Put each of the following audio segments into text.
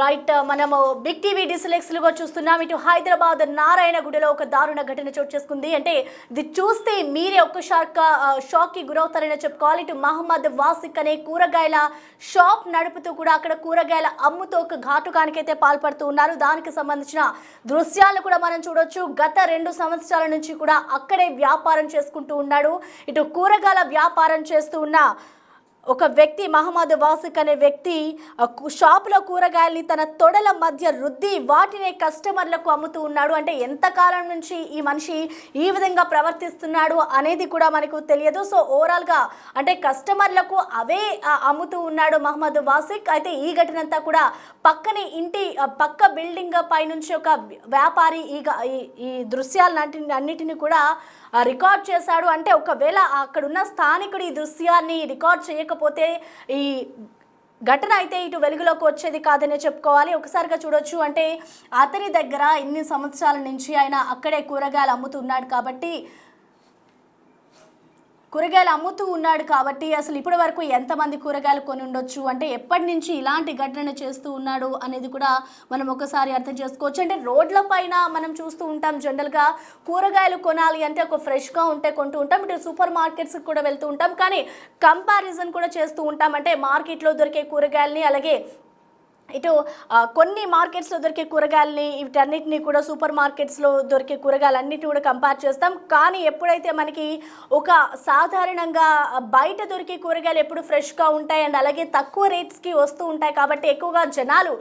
Right మనము big TV డిస్లెక్స్లుగా చూస్తున్నాం. ఇటు హైదరాబాద్ నారాయణగూడలో ఒక దారుణ ఘటన చోటు చేసుకుంది. అంటే ఇది చూస్తే మీరే ఒక్క షాక్కి గురవుతారని చెప్పుకోవాలి. ఇటు మహమ్మద్ వాసిక్ అనే కూరగాయల షాప్ నడుపుతూ కూడా అక్కడ కూరగాయల అమ్ముతూ ఒక ఘాతుకానికైతే పాల్పడుతూ ఉన్నారు. దానికి సంబంధించిన దృశ్యాలను కూడా మనం చూడొచ్చు. గత 2 సంవత్సరాల నుంచి కూడా అక్కడే వ్యాపారం చేసుకుంటూ ఉన్నాడు. ఇటు కూరగాయల వ్యాపారం చేస్తూ ఉన్న ఒక వ్యక్తి మహమ్మద్ వాసిక్ అనే వ్యక్తి షాపులో కూరగాయల్ని తన తొడల మధ్య రుద్ది వాటినే కస్టమర్లకు అమ్ముతూ ఉన్నాడు. అంటే ఎంతకాలం నుంచి ఈ మనిషి ఈ విధంగా ప్రవర్తిస్తున్నాడు అనేది కూడా మనకు తెలియదు. సో ఓవరాల్గా అంటే కస్టమర్లకు అవే అమ్ముతూ ఉన్నాడు మహమ్మద్ వాసిక్. అయితే ఈ ఘటన అంతా కూడా పక్కనే ఇంటి పక్క బిల్డింగ్ పై నుంచి ఒక వ్యాపారి ఈ దృశ్యాలన్నిటిని కూడా రికార్డ్ చేశాడు. అంటే ఒకవేళ అక్కడున్న స్థానికుడు ఈ దృశ్యాన్ని రికార్డ్ చేయకపోతే ఈ ఘటన అయితే ఇటు వెలుగులోకి వచ్చేది కాదనే చెప్పుకోవాలి. ఒకసారిగా చూడొచ్చు. అంటే అతని దగ్గర ఇన్ని సంవత్సరాల నుంచి ఆయన అక్కడే కూరగాయలు అమ్ముతున్నాడు కాబట్టి అసలు ఇప్పటి వరకు ఎంతమంది కూరగాయలు కొని ఉండొచ్చు, అంటే ఎప్పటి నుంచి ఇలాంటి ఘటన చేస్తూ ఉన్నాడు అనేది కూడా మనం ఒకసారి అర్థం చేసుకోవచ్చు. అంటే రోడ్ల పైన మనం చూస్తూ ఉంటాం, జనరల్గా కూరగాయలు కొనాలి అంటే ఒక ఫ్రెష్గా ఉంటే కొంటూ ఉంటాం. ఇటు సూపర్ మార్కెట్స్కి కూడా వెళ్తూ ఉంటాం, కానీ కంపారిజన్ కూడా చేస్తూ ఉంటాం. అంటే మార్కెట్లో దొరికే కూరగాయలని, అలాగే ఇటు కొన్ని మార్కెట్స్లో దొరికే కూరగాయలని, వీటన్నిటిని కూడా సూపర్ మార్కెట్స్లో దొరికే కూరగాయలన్నిటిని కూడా కంపేర్ చేస్తాం. కానీ ఎప్పుడైతే మనకి ఒక సాధారణంగా బయట దొరికే కూరగాయలు ఎప్పుడు ఫ్రెష్గా ఉంటాయి అండ్ అలాగే తక్కువ రేట్స్కి వస్తూ ఉంటాయి కాబట్టి ఎక్కువగా జనాలు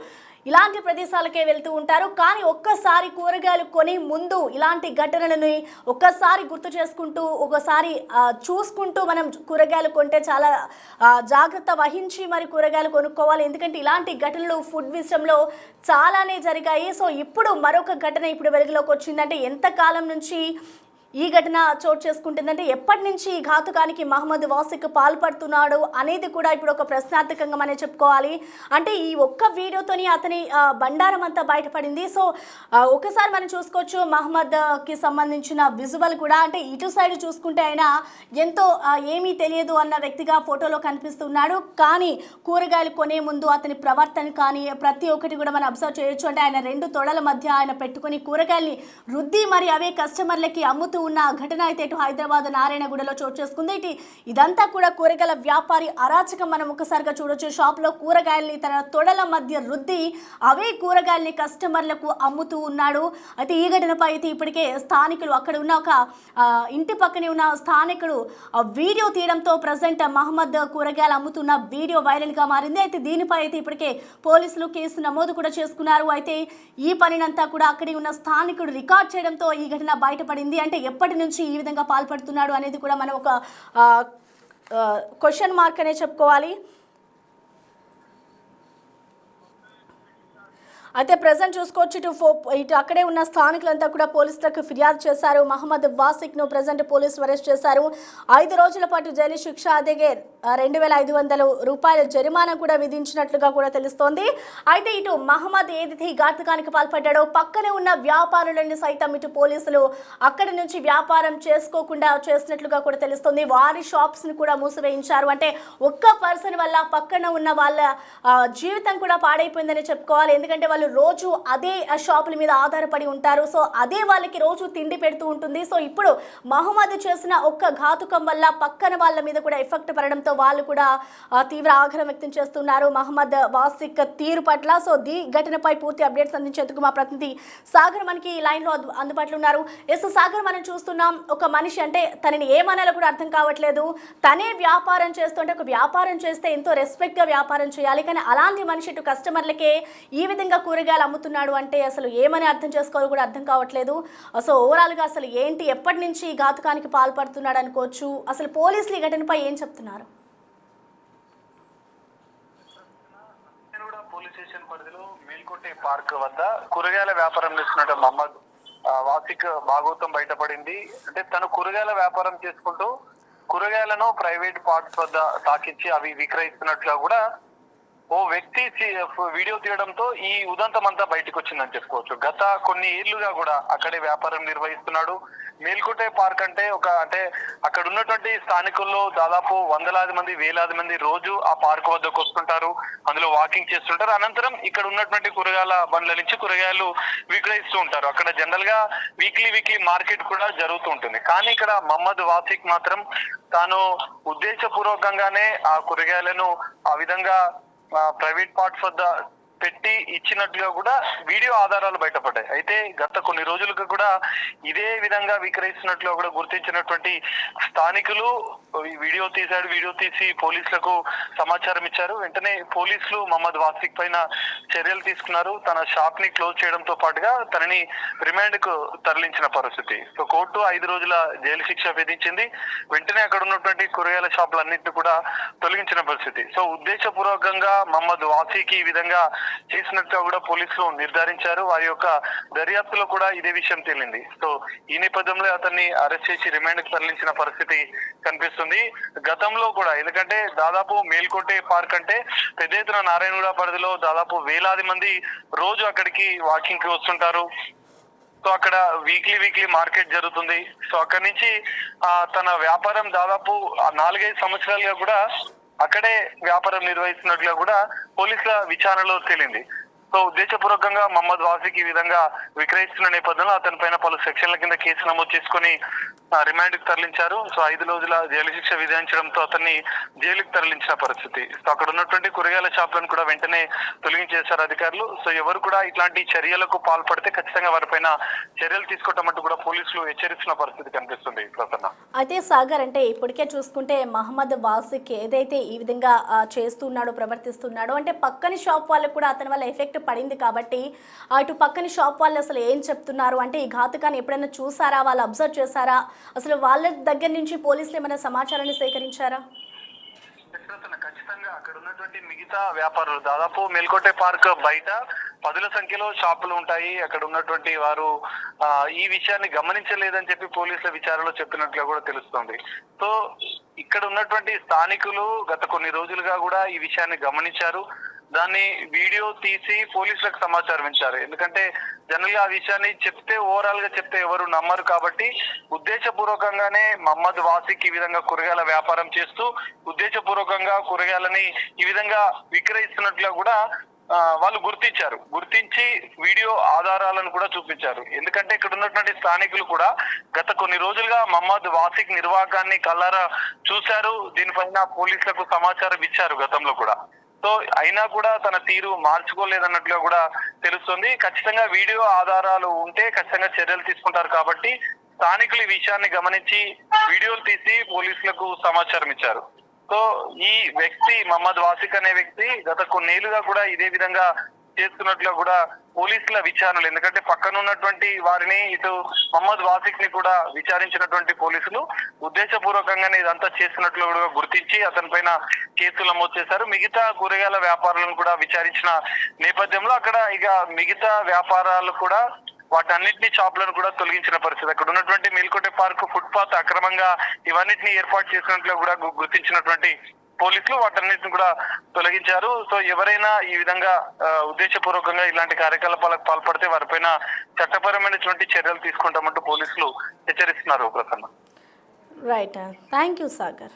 ఇలాంటి ప్రదేశాలకే వెళ్తూ ఉంటారు. కానీ ఒక్కసారి కూరగాయలు కొని ముందు ఇలాంటి ఘటనలని ఒక్కసారి గుర్తు చేసుకుంటూ ఒకసారి చూసుకుంటూ మనం కూరగాయలు కొంటే చాలా జాగ్రత్త వహించి మరి కూరగాయలు కొనుక్కోవాలి. ఎందుకంటే ఇలాంటి ఘటనలు ఫుడ్ విషయంలో చాలానే జరిగాయి. సో ఇప్పుడు మరొక ఘటన ఇప్పుడు వెలుగులోకి వచ్చిందంటే ఎంతకాలం నుంచి ఈ ఘటన చోటు చేసుకుంటుందంటే ఎప్పటి నుంచి ఈ ఘాతుకానికి మహమ్మద్ వాసిక్ పాల్పడుతున్నాడు అనేది కూడా ఇప్పుడు ఒక ప్రశ్నార్థకంగా మనం చెప్పుకోవాలి. అంటే ఈ ఒక్క వీడియోతోని అతని బండారం అంతా బయటపడింది. సో ఒకసారి మనం చూసుకోవచ్చు మహమ్మద్కి సంబంధించిన విజువల్ కూడా. అంటే ఇటు సైడ్ చూసుకుంటే ఆయన ఎంతో ఏమీ తెలియదు అన్న వ్యక్తిగా ఫోటోలో కనిపిస్తున్నాడు. కానీ కూరగాయలు కొనే ముందు అతని ప్రవర్తన కానీ ప్రతి ఒక్కటి కూడా మనం అబ్జర్వ్ చేయొచ్చు. అంటే ఆయన 2 తొడల మధ్య ఆయన పెట్టుకుని కూరగాయల్ని రుద్ది మరి అవే కస్టమర్లకి అమ్ముతూ ఉన్న ఘటన అయితే ఇటు హైదరాబాద్ నారాయణగూడలో చోటు చేసుకుంది. ఇదంతా కూడా కూరగాయల వ్యాపారి అరాచకం మనం ఒకసారిగా చూడొచ్చు. షాప్లో కూరగాయల్ని తన తొడల మధ్య రుద్ది అవే కూరగాయల్ని కస్టమర్లకు అమ్ముతూ ఉన్నాడు. అయితే ఈ ఘటనపై అయితే ఇప్పటికే స్థానికులు, అక్కడ ఉన్న ఒక ఇంటి పక్కనే ఉన్న స్థానికుడు వీడియో తీయడంతో ప్రజెంట్ మహమ్మద్ కూరగాయలు అమ్ముతున్న వీడియో వైరల్గా మారింది. అయితే దీనిపై అయితే ఇప్పటికే పోలీసులు కేసు నమోదు కూడా చేసుకున్నారు. అయితే ఈ పనినంతా కూడా అక్కడి ఉన్న స్థానికుడు రికార్డ్ చేయడంతో ఈ ఘటన బయటపడింది. అంటే ఎప్పటి నుంచి ఈ విధంగా పాల్పడుతున్నాడు అనేది కూడా మనం ఒక క్వశ్చన్ మార్క్ అనే చెప్పుకోవాలి. అయితే ప్రజెంట్ చూసుకోవచ్చు ఇటు అక్కడే ఉన్న స్థానికులంతా కూడా పోలీసులకు ఫిర్యాదు చేశారు. మహమ్మద్ వాసిక్ను ప్రజెంట్ పోలీసులు అరెస్ట్ చేశారు. 5 రోజుల పాటు జైలు శిక్ష, అలాగే 2500 రూపాయల జరిమానా కూడా విధించినట్లుగా కూడా తెలుస్తోంది. అయితే ఇటు మహమ్మద్ ఏదైతే ఈ ఘాతుకానికి పాల్పడ్డాడో పక్కనే ఉన్న వ్యాపారులను సైతం ఇటు పోలీసులు అక్కడి నుంచి వ్యాపారం చేసుకోకుండా చేసినట్లుగా కూడా తెలుస్తుంది. వారి షాప్స్ని కూడా మూసివేయించారు. అంటే ఒక్క పర్సన్ వల్ల పక్కన ఉన్న వాళ్ళ జీవితం కూడా పాడైపోయిందని చెప్పుకోవాలి. ఎందుకంటే వాళ్ళు రోజు అదే షాపుల మీద ఆధారపడి ఉంటారు. సో అదే వాళ్ళకి రోజు తిండి పెడుతూ ఉంటుంది. సో ఇప్పుడు మహమ్మద్ చేసిన ఒక్క ఘాతుకం వల్ల పక్కన వాళ్ళ మీద కూడా ఎఫెక్ట్ పడడంతో వాళ్ళు కూడా తీవ్ర ఆగ్రహం వ్యక్తం చేస్తున్నారు మహమ్మద్ వాసిక్ తీరు పట్ల. సో ఈ ఘటనపై పూర్తి అప్డేట్స్ అందించేందుకు మా ప్రతినిధి సాగర్ మనకి లైన్లో అందుబాటులో ఉన్నారు. ఎస్ సాగర్, మనం చూస్తున్నాం ఒక మనిషి, అంటే తనని ఏమనాలో కూడా అర్థం కావట్లేదు. తనే వ్యాపారం చేస్తుంటే, ఒక వ్యాపారం చేస్తే ఎంతో రెస్పెక్ట్గా వ్యాపారం చేయాలి, కానీ అలాంటి మనిషి ఇటు కస్టమర్లకే ఈ విధంగా కూరగాయలు అమ్ముతున్నాడు అంటే అసలు ఏమని అర్థం చేసుకోవాలో కూడా అర్థం కావట్లేదు. సో ఓవరాల్గా అసలు ఏంటి, ఎప్పటి నుంచి ఈ ఘాతుకానికి పాల్పడుతున్నాడు అనుకోవచ్చు? అసలు పోలీసులు ఈ ఘటనపై ఏం చెప్తున్నారు? పోలీస్ స్టేషన్ పరిధిలో మేల్కొట్టే పార్క్ వద్ద కూరగాయల వ్యాపారం చేస్తున్న మహమ్మద్ వాసిక్ భాగవతం బయటపడింది. అంటే తను కూరగాయల వ్యాపారం చేసుకుంటూ కూరగాయలను ప్రైవేట్ పార్ట్స్ వద్ద తాకించి అవి విక్రయిస్తున్నట్లుగా కూడా ఓ వ్యక్తి వీడియో తీయడంతో ఈ ఉదంతం అంతా బయటకు వచ్చిందని చెప్పుకోవచ్చు. గత కొన్ని ఏళ్లుగా కూడా అక్కడే వ్యాపారం నిర్వహిస్తున్నాడు. మేల్కోటే పార్క్ అంటే అక్కడ ఉన్నటువంటి స్థానికుల్లో దాదాపు వందలాది మంది, వేలాది మంది రోజు ఆ పార్క్ వద్దకు వస్తుంటారు. అందులో వాకింగ్ చేస్తుంటారు. అనంతరం ఇక్కడ ఉన్నటువంటి కూరగాయల బండ్ల నుంచి కూరగాయలు విక్రయిస్తూ ఉంటారు. అక్కడ జనరల్ గా వీక్లీ మార్కెట్ కూడా జరుగుతూ ఉంటుంది. కానీ ఇక్కడ మహమ్మద్ వాసిక్ మాత్రం తాను ఉద్దేశపూర్వకంగానే ఆ కూరగాయలను ఆ విధంగా ప్రైవేట్ పార్ట్స్ వద్ద పెట్టి ఇచ్చినట్టుగా కూడా వీడియో ఆధారాలు బయటపడ్డాయి. అయితే గత కొన్ని రోజులుగా కూడా ఇదే విధంగా విక్రయిస్తున్నట్లు కూడా గుర్తించినటువంటి స్థానికులు వీడియో తీసి పోలీసులకు సమాచారం ఇచ్చారు. వెంటనే పోలీసులు మహమ్మద్ వాసిక్ పైన చర్యలు తీసుకున్నారు. తన షాప్ ని క్లోజ్ చేయడంతో పాటుగా తనని రిమాండ్ కు తరలించిన పరిస్థితి. సో కోర్టు 5 రోజుల జైలు శిక్ష విధించింది. వెంటనే అక్కడ ఉన్నటువంటి కూరగాయల షాపులన్నింటినీ కూడా తొలగించిన పరిస్థితి. సో ఉద్దేశపూర్వకంగా మహమ్మద్ వాసిక్ ఈ విధంగా చేసినట్టుగా కూడా పోలీసులు నిర్ధారించారు. వారి యొక్క దర్యాప్తులో కూడా ఇదే విషయం తేలింది. సో ఈ నేపథ్యంలో అతన్ని అరెస్ట్ చేసి రిమాండ్ కు తరలించిన పరిస్థితి కనిపిస్తుంది. గతంలో కూడా ఎందుకంటే దాదాపు మేల్కోటే పార్క్ అంటే పెద్ద ఎత్తున నారాయణగూడ పరిధిలో దాదాపు వేలాది మంది రోజు అక్కడికి వాకింగ్ కి వస్తుంటారు. సో అక్కడ వీక్లీ మార్కెట్ జరుగుతుంది. సో అక్కడి నుంచి తన వ్యాపారం దాదాపు 4-5 సంవత్సరాలుగా కూడా అక్కడే వ్యాపారం నిర్వహిస్తున్నట్లుగా కూడా పోలీసుల విచారణలో తేలింది. సో ఉద్దేశపూర్వకంగా మహమ్మద్ వాసిక్ ఈ విధంగా విక్రయిస్తున్న నేపథ్యంలో అతని పైన పలు సెక్షన్ల కింద కేసు నమోదు చేసుకుని రిమాండ్ కు తరలించారు. సో 5 రోజుల జైలు శిక్ష విధించడంతో అతన్ని జైలుకు తరలించిన పరిస్థితి. సో అక్కడ ఉన్నటువంటి కూరగాయల షాపులను కూడా వెంటనే తొలగించేశారు అధికారులు. సో ఎవరు కూడా ఇట్లాంటి చర్యలకు పాల్పడితే ఖచ్చితంగా వారిపైన చర్యలు తీసుకోవటం కూడా పోలీసులు హెచ్చరిస్తున్న పరిస్థితి కనిపిస్తుంది. ప్రసన్న, అయితే సాగర్ అంటే ఇప్పటికే చూసుకుంటే మహమ్మద్ వాసిక్ ఏదైతే ఈ విధంగా చేస్తున్నాడో ప్రవర్తిస్తున్నాడో అంటే పక్కని షాప్ వాళ్ళకు కూడా అతని వల్ల ఎఫెక్ట్ పడింది కాబట్టి అటు పక్కని షాప్ వాళ్ళు అసలు ఏం చెప్తున్నారు అంటే ఈ ఘాతుకాన్ని ఎప్పుడైనా చూసారా, వాళ్ళు అబ్జర్వ్ చేశారా, అసలు వాళ్ళ దగ్గర నుంచి పోలీసులు ఏమైనా సమాచారాన్ని సేకరించారా? ఖచ్చితంగా అక్కడ ఉన్నటువంటి మిగతా వ్యాపారులు దాదాపు మేల్కోటే పార్క్ బయట 10ల సంఖ్యలో షాపులు ఉంటాయి. అక్కడ ఉన్నటువంటి వారు ఈ విషయాన్ని గమనించలేదని చెప్పి పోలీసుల విచారణలో చెప్పినట్లుగా కూడా తెలుస్తుంది. సో ఇక్కడ ఉన్నటువంటి స్థానికులు గత కొన్ని రోజులుగా కూడా ఈ విషయాన్ని గమనించారు. దాన్ని వీడియో తీసి పోలీసులకు సమాచారం ఇచ్చారు. ఎందుకంటే జనరల్ గా ఆ విషయాన్ని ఓవరాల్ గా చెప్తే ఎవరు నమ్మరు కాబట్టి ఉద్దేశపూర్వకంగానే మహమ్మద్ వాసిక్ ఈ విధంగా కూరగాయల వ్యాపారం చేస్తూ ఉద్దేశపూర్వకంగా కూరగాయలని ఈ విధంగా విక్రయిస్తున్నట్లుగా కూడా వాళ్ళు గుర్తించి వీడియో ఆధారాలను కూడా చూపించారు. ఎందుకంటే ఇక్కడ ఉన్నటువంటి స్థానికులు కూడా గత కొన్ని రోజులుగా మహమ్మద్ వాసిక్ నిర్వాకాన్ని కళ్ళారా చూశారు. దీనిపైన పోలీసులకు సమాచారం ఇచ్చారు గతంలో కూడా. సో అయినా కూడా తన తీరు మార్చుకోలేదన్నట్లుగా కూడా తెలుస్తుంది. ఖచ్చితంగా వీడియో ఆధారాలు ఉంటే ఖచ్చితంగా చర్యలు తీసుకుంటారు కాబట్టి స్థానికులు ఈ విషయాన్ని గమనించి వీడియోలు తీసి పోలీసులకు సమాచారం ఇచ్చారు. సో ఈ వ్యక్తి మహమ్మద్ వాసిక్ అనే వ్యక్తి గత కొన్నేళ్లుగా కూడా ఇదే విధంగా చేస్తున్నట్లుగా కూడా పోలీసుల విచారణలు, ఎందుకంటే పక్కన ఉన్నటువంటి వారిని ఇటు మహమ్మద్ వాసిక్ ని కూడా విచారించినటువంటి పోలీసులు ఉద్దేశపూర్వకంగానే ఇదంతా చేస్తున్నట్లు కూడా గుర్తించి అతని పైన కేసులు నమోదు చేశారు. మిగతా కూరగాయల వ్యాపారులను కూడా విచారించిన నేపథ్యంలో అక్కడ ఇక మిగతా వ్యాపారాలు కూడా వాటన్నిటిని షాపులను కూడా తొలగించిన పరిస్థితి. అక్కడ ఉన్నటువంటి మేల్కోటే పార్క్ ఫుట్పాత్ అక్రమంగా ఇవన్నిటిని ఏర్పాటు చేసినట్లు కూడా గుర్తించినటువంటి పోలీసులు వాటన్నిటిని కూడా తొలగించారు. సో ఎవరైనా ఈ విధంగా ఉద్దేశపూర్వకంగా ఇలాంటి కార్యకలాపాలకు పాల్పడితే వారిపైన చట్టపరమైనటువంటి చర్యలు తీసుకుంటామంటూ పోలీసులు హెచ్చరిస్తున్నారు. Prasanna, right, thank you Sagar.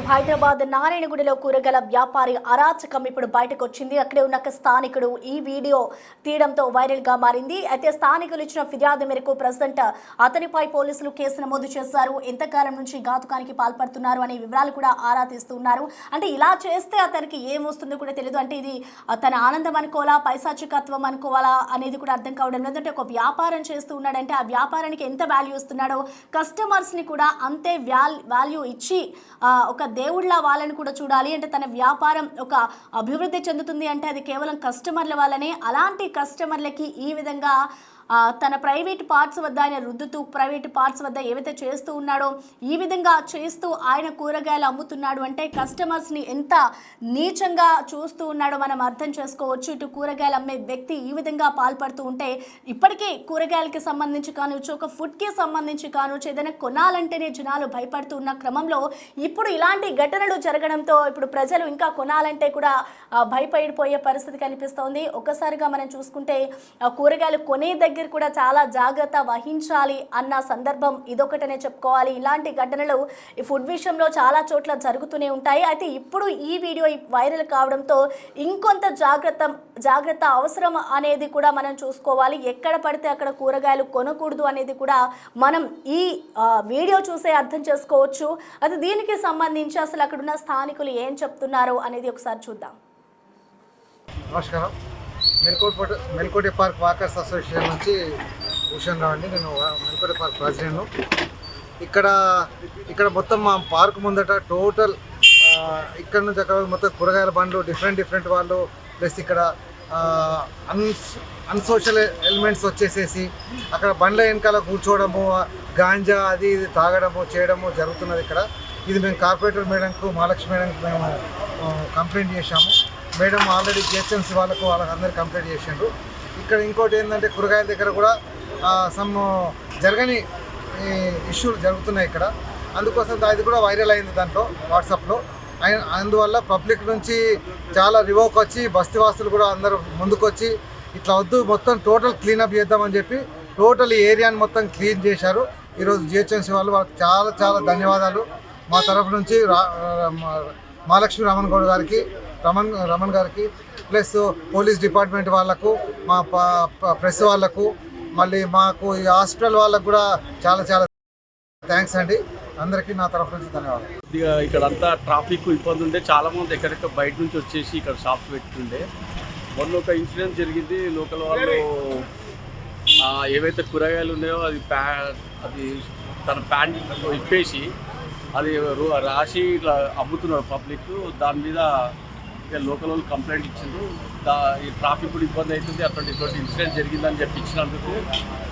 Hyderabad నారాయణగూడలో కూరగాయల వ్యాపారి అరాచకం ఇప్పుడు బయటకు వచ్చింది. అక్కడే ఉన్న స్థానికుడు ఈ వీడియో తీయడంతో వైరల్ గా మారింది. అయితే స్థానికులు ఇచ్చిన ఫిర్యాదు మేరకు ప్రజెంట్ అతనిపై పోలీసులు కేసు నమోదు చేశారు. ఎంతకాలం నుంచి ఘాతుకానికి పాల్పడుతున్నారు అనే వివరాలు కూడా ఆరా తీస్తున్నారు. అంటే ఇలా చేస్తే అతనికి ఏమొస్తుందో కూడా తెలియదు. అంటే ఇది తన ఆనందం అనుకోవాలా, పైశాచికత్వం అనుకోవాలా అనేది కూడా అర్థం కావడం లేదు. అంటే ఒక వ్యాపారం చేస్తూ ఉన్నాడంటే ఆ వ్యాపారానికి ఎంత వాల్యూ ఇస్తున్నాడో కస్టమర్స్ ని కూడా అంతే వాల్యూ ఇచ్చి ఒక దేవుళ్ళ వాళ్ళని కూడా చూడాలి. అంటే తన వ్యాపారం ఒక అభివృద్ధి చెందుతుంది అంటే అది కేవలం కస్టమర్ల వల్లనే. అలాంటి కస్టమర్లకి ఈ విధంగా తన ప్రైవేట్ పార్ట్స్ వద్ద ఆయన రుద్దుతూ ప్రైవేట్ పార్ట్స్ వద్ద ఏవైతే చేస్తూ ఉన్నాడో ఈ విధంగా చేస్తూ ఆయన కూరగాయలు అమ్ముతున్నాడు అంటే కస్టమర్స్ని ఎంత నీచంగా చూస్తూ ఉన్నాడో మనం అర్థం చేసుకోవచ్చు. ఇటు కూరగాయలు అమ్మే వ్యక్తి ఈ విధంగా పాల్పడుతూ ఉంటే ఇప్పటికీ కూరగాయలకి సంబంధించి కావచ్చు, ఒక ఫుడ్కి సంబంధించి కావచ్చు, ఏదైనా కొనాలంటేనే జనాలు భయపడుతూ ఉన్న క్రమంలో ఇప్పుడు ఇలాంటి ఘటనలు జరగడంతో ఇప్పుడు ప్రజలు ఇంకా కొనాలంటే కూడా భయపడిపోయే పరిస్థితి కనిపిస్తోంది. ఒక్కసారిగా మనం చూసుకుంటే కూరగాయలు కొనే దగ్గర కూడా చాలా జాగ్రత్త వహించాలి అన్న సందర్భం ఇదొకటనే చెప్పుకోవాలి. ఇలాంటి ఘటనలు ఈ ఫుడ్ విషయంలో చాలా చోట్ల జరుగుతూనే ఉంటాయి. అయితే ఇప్పుడు ఈ వీడియో వైరల్ కావడంతో ఇంకొంత జాగ్రత్త అవసరం అనేది కూడా మనం చూసుకోవాలి. ఎక్కడ పడితే అక్కడ కూరగాయలు కొనకూడదు అనేది కూడా మనం ఈ వీడియో చూసే అర్థం చేసుకోవచ్చు. అది దీనికి సంబంధించి అసలు అక్కడున్న స్థానికులు ఏం చెప్తున్నారు అనేది ఒకసారి చూద్దాం. నమస్కారం. మెల్కోటి పార్క్ వాకర్స్ అసోసియేషన్ నుంచి భూషణ్ రావు అండి. నేను మెల్కోటి పార్క్ ప్రెసిడెంట్ను. ఇక్కడ మొత్తం మా పార్క్ ముందట టోటల్ ఇక్కడ నుంచి అక్కడ మొత్తం కూరగాయల బండ్లు డిఫరెంట్ వాళ్ళు ప్లస్ ఇక్కడ అన్సోషల్ ఎలిమెంట్స్ వచ్చేసేసి అక్కడ బండ్ల వెనకాల కూర్చోవడము, గాంజా అది ఇది తాగడము చేయడము జరుగుతున్నది ఇక్కడ. ఇది మేము కార్పొరేటర్ మేడంకు మహాలక్ష్మి మేడంకి మేము కంప్లైంట్ చేశాము. మేడం ఆల్రెడీ జిహెచ్ఎంసీ వాళ్ళందరూ కంప్లైంట్ చేసిండ్రు. ఇక్కడ ఇంకోటి ఏంటంటే కూరగాయల దగ్గర కూడా సమ్ జరగని ఇష్యూలు జరుగుతున్నాయి ఇక్కడ. అందుకోసం అది కూడా వైరల్ అయింది దాంట్లో వాట్సాప్లో. అందువల్ల పబ్లిక్ నుంచి చాలా రివోక్ వచ్చి బస్తీవాసులు కూడా అందరూ ముందుకొచ్చి ఇట్లా వద్దు మొత్తం టోటల్ క్లీనప్ చేద్దామని చెప్పి టోటల్ ఈ ఏరియాని మొత్తం క్లీన్ చేశారు. ఈరోజు జిహెచ్ఎంసీ వాళ్ళకి చాలా ధన్యవాదాలు మా తరఫు నుంచి. మహాలక్ష్మి రమణ్ గారికి ప్లస్ పోలీస్ డిపార్ట్మెంట్ వాళ్ళకు, మా ప్రెస్ వాళ్ళకు, మళ్ళీ మాకు ఈ హాస్పిటల్ వాళ్ళకు కూడా చాలా థ్యాంక్స్ అండి. అందరికీ నా తరఫు నుంచి ధన్యవాదాలు. ఇక్కడ అంతా ట్రాఫిక్ ఇబ్బంది ఉండే, చాలామంది ఎక్కడెక్కడ బయట నుంచి వచ్చేసి ఇక్కడ షాప్స్ పెట్టుకుండే. మొన్న ఒక ఇన్సిడెంట్ జరిగింది. లోకల్ వాళ్ళు ఏవైతే కూరగాయలు ఉన్నాయో అది తన ప్యాంట్ ఇప్పేసి అది రాసి ఇట్లా అమ్ముతున్నారు పబ్లిక్. దాని మీద లోకల్ వాళ్ళు కంప్లైంట్ ఇచ్చిండ్రు. ఈ ట్రాఫిక్ కూడా ఇబ్బంది అవుతుంది, అటువంటి ఇన్సిడెంట్ జరిగిందని చెప్పి ఇచ్చినందుకు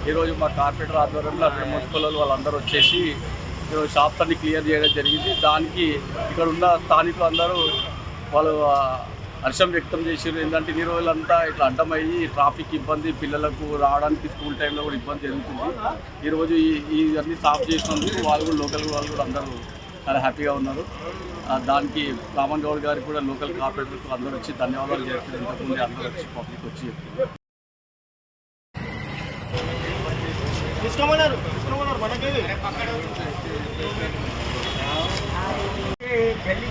ఈరోజు మా కార్పొరేటర్ ఆధ్వర్యంలో అక్కడ మున్సిపల్ వాళ్ళందరూ వచ్చేసి ఈరోజు షాప్స్ అన్ని క్లియర్ చేయడం జరిగింది. దానికి ఇక్కడ ఉన్న స్థానికులు అందరూ వాళ్ళు హర్షం వ్యక్తం చేసారు. ఏంటంటే ఈ రోజులంతా ఇట్లా అడ్డమయ్యి ట్రాఫిక్ ఇబ్బంది, పిల్లలకు రావడానికి స్కూల్ టైంలో కూడా ఇబ్బంది జరుగుతుంది. ఈరోజు ఇవన్నీ సాఫ్ చేసినందుకు వాళ్ళు కూడా లోకల్ వాళ్ళు కూడా అందరూ చాలా హ్యాపీగా ఉన్నారు. దానికి రామన్ గౌడ్ గారికి కూడా లోకల్ కార్పొరేటర్స్ అందరూ వచ్చి ధన్యవాదాలు చేస్తారు. ఇంతకుముందు అందరూ వచ్చి పబ్లిక్ వచ్చి తీసుకోమన్నారు మనకి